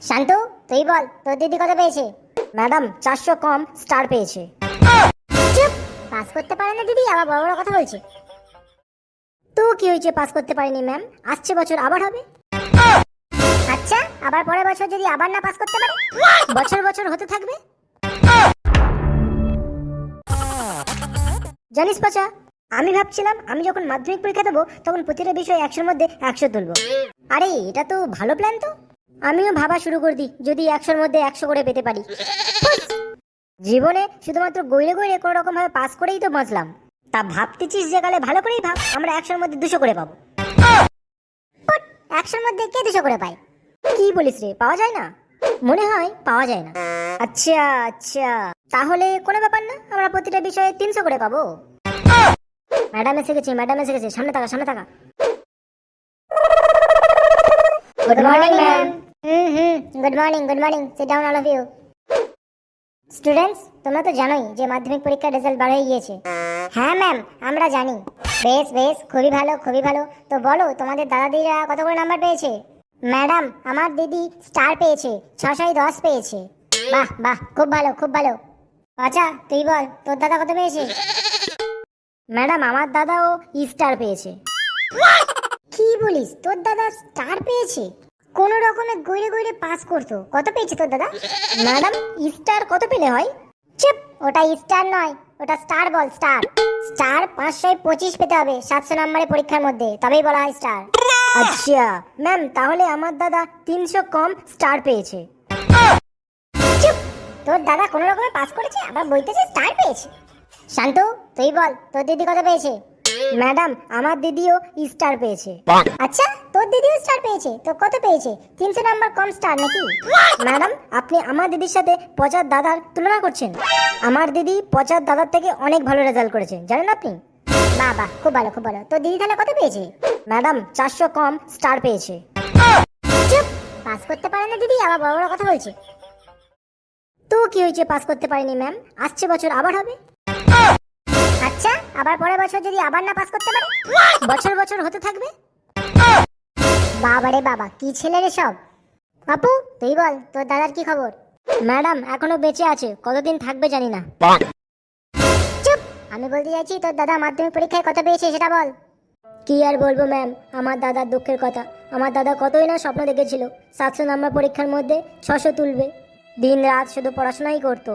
শান্তু, তুই বল তোর দিদি কত পেয়েছে? ম্যাডাম 400 কম স্টার পেয়েছে। চুপ! পাস করতে পারে না দিদি, আবার বড় বড় কথা বলছে। তো কি হয়েছে, পাস করতে পারিনি ম্যাম, আসছে বছর আবার হবে। আচ্ছা, আবার পরের বছর যদি আবার না পাস করতে পারে? বছর বছর হতে থাকবে। জানিস পাচা, আমি ভাবছিলাম আমি যখন মাধ্যমিক পরীক্ষা দেবো তখন প্রতিটা বিষয়ে 100-র মধ্যে 100 তুলবো। আরে এটা তো ভালো প্ল্যান তো, আমিও ভাবা শুরু করে দিই যদি 100-র মধ্যে 100 করে পেতে পারি। জীবনে শুধুমাত্র গইরে গইরে কোনো রকম ভাবে পাস করেই তো বাঁচলাম, তা ভাবতেছিস যে কালে ভালো করেই ভাব আমরা 100-র মধ্যে 200 করে পাবো। 100-র মধ্যে কে 200 করে পায়? কি বলিস রে, পাওয়া যায় না? মনে হয় পাওয়া যায় না। আচ্ছা আচ্ছা, তাহলে কোনো ব্যাপার না, আমরা প্রতিটা বিষয়ে 300 করে পাবো। ম্যাডাম এসে গেছে, ম্যাডাম এসে গেছে, সামনে থাকা সামনে থাকা। Good morning ma'am. Good morning, good morning. Sit down all of you. Students, তোমরা তো জানোই যে মাধ্যমিক পরীক্ষার রেজাল্ট বার হয়ে গিয়েছে। হ্যাঁ ম্যাম, আমরা জানি। বেশ বেশ, খুবই ভালো খুবই ভালো। তো বলো তোমাদের দাদা দিদিরা কত করে নাম্বার পেয়েছে? ম্যাডাম, আমার দিদি স্টার পেয়েছে, 610 পেয়েছে। বাহ বাহ, খুব ভালো খুব ভালো। আচ্ছা তুই বল তোর দাদা কত পেয়েছে? ম্যাডাম, আমার দাদাও স্টার পেয়েছে। কি বলিস, তোর দাদা স্টার পেয়েছে? কোন রকমে গইরে গইরে পাস করতো। কত পেয়েছে তোর দাদা? ম্যাডাম, স্টার কত পেলে হয়? চুপ! ওটা স্টার নয়, ওটা স্টার বল। স্টার স্টার 525 পেতে হবে 700 নম্বরের পরীক্ষার মধ্যে, তবেই বলা হয় স্টার। আচ্ছা ম্যাম, তাহলে আমার দাদা 300 কম স্টার পেয়েছে। চুপ! তোর দাদা কোন রকমে পাস করেছে, আবার বইতেছে স্টার পেয়েছে। শান্তু, তুই বল তোর দিদি কত পেয়েছে? ম্যাডাম, আমার দিদিও স্টার পেয়েছে। আচ্ছা, তোর দিদিও স্টার পেয়েছে, তো কত পেয়েছে? 300 নাম্বার কম স্টার নাকি? ম্যাডাম, আপনি আমার দিদির সাথে পচার দাদার তুলনা করছেন। আমার দিদি পচার দাদার থেকে অনেক ভালো রেজাল্ট করেছে, জানেন আপনি? বাহ বাহ, খুব ভালো খুব ভালো। তোর দিদি তাহলে কত পেয়েছে? ম্যাডাম 400 কম স্টার পেয়েছে। চুপ! পাস করতে পারে না দিদি, আবার বড় বড় কথা বলছে। তো কি হয়েছে, পাস করতে পারিনি ম্যাম, আসছে বছর আবার হবে। আচ্ছা, আবার পরের বছর যদি আবার না পাস করতে পারে? বছর বছর হতে থাকবে। বাবারে বাবা, কি ছেলে রে সব। আপু, তুই বল তোর দাদার কি খবর? ম্যাডাম, এখনো বেঁচে আছে, কতদিন থাকবে জানি না। চুপ! আমি বলতে চাইছি তোর দাদা মাধ্যমিক পরীক্ষায় কত পেয়েছে সেটা বল। কি আর বলবো ম্যাম, আমার দাদার দুঃখের কথা। আমার দাদা কতই না স্বপ্ন দেখেছিল 700 নাম্বার পরীক্ষার মধ্যে 600 তুলবে, দিন রাত শুধু পড়াশোনাই করতো।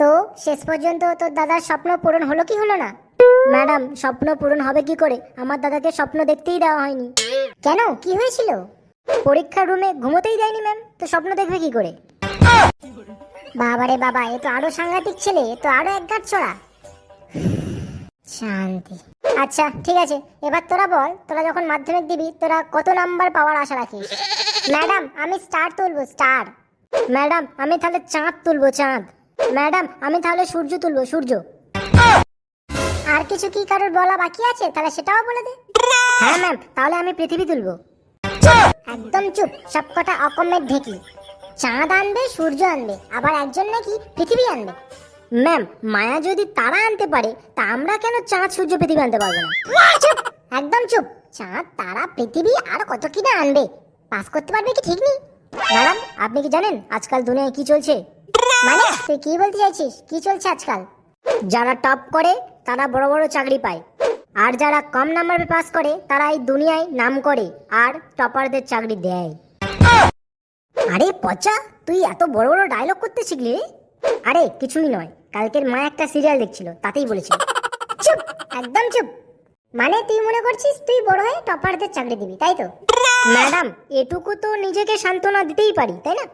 তো শেষ পর্যন্ত তোর দাদার স্বপ্ন পূরণ হলো কি হলো না? ম্যাডাম, স্বপ্ন পূরণ হবে কি করে, আমার দাদাকে স্বপ্ন দেখতেই দেওয়া হয়নি। কেন, কি হয়েছিল? পরীক্ষার রুমে ঘুমোতেই দেয়নি ম্যাম, তো স্বপ্ন দেখবে কি করে? বাবারে বাবা, এ তো আরো সাংঘাতিক ছেলে, এ তো আরো একঘাট ছড়া। শান্তি। আচ্ছা ঠিক আছে, এবার তোরা বল তোরা যখন মাধ্যমিক দিবি তোরা কত নাম্বার পাওয়ার আশা রাখিস? ম্যাডাম, আমি স্টার তুলবো, স্টার। ম্যাডাম, আমি তাহলে চাঁদ তুলবো, চাঁদ। ম্যাডাম, আমি তাহলে সূর্য তুলবো, সূর্য। আর কিছু কি কারোর বলা বাকি আছে? তাহলে সেটাও বলে দে। হ্যাঁ ম্যাম, তাহলে আমি পৃথিবী তুলবো। একদম চুপ, সবকটা অকমের ঢেকি। চাঁদ আনবে, সূর্য আনবে, আবার একজন নাকি পৃথিবী আনবে। ম্যাম, মায়া যদি তারা আনতে পারে তা আমরা কেন চাঁদ সূর্য পৃথিবী আনতে পারবো না? চুপ! একদম চুপ। চাঁদ, তারা, পৃথিবী আর কত কি না আনবে, পাস করতে পারবে কি ঠিক নেই। ম্যাডাম, আপনি কি জানেন আজকাল দুনিয়ায় কি চলছে? মানে তুই কি বলতে চাইছিস, কি চলছে আজকাল? যারা টপ করে তারা বড় বড় চাকরি পায়, আর যারা কম নাম্বারে পাস করে তারা এই দুনিয়ায় নাম করে আর টপারদের চাকরি দেয়। আরে পচা, তুই এত বড় বড় ডায়লগ করতে শিখলি রে? আরে কিছুই নয়, কালকের মা একটা সিরিয়াল দেখছিল, তাতেই বলেছিল। চুপ! একদম চুপ। মানে তুই মনে করছিস তুই বড় হয়ে টপারদের চাকরি দিবি, তাই তো? ম্যাডাম, এটুকু তো নিজেকে সান্ত্বনা দিতেই পারি, তাই না?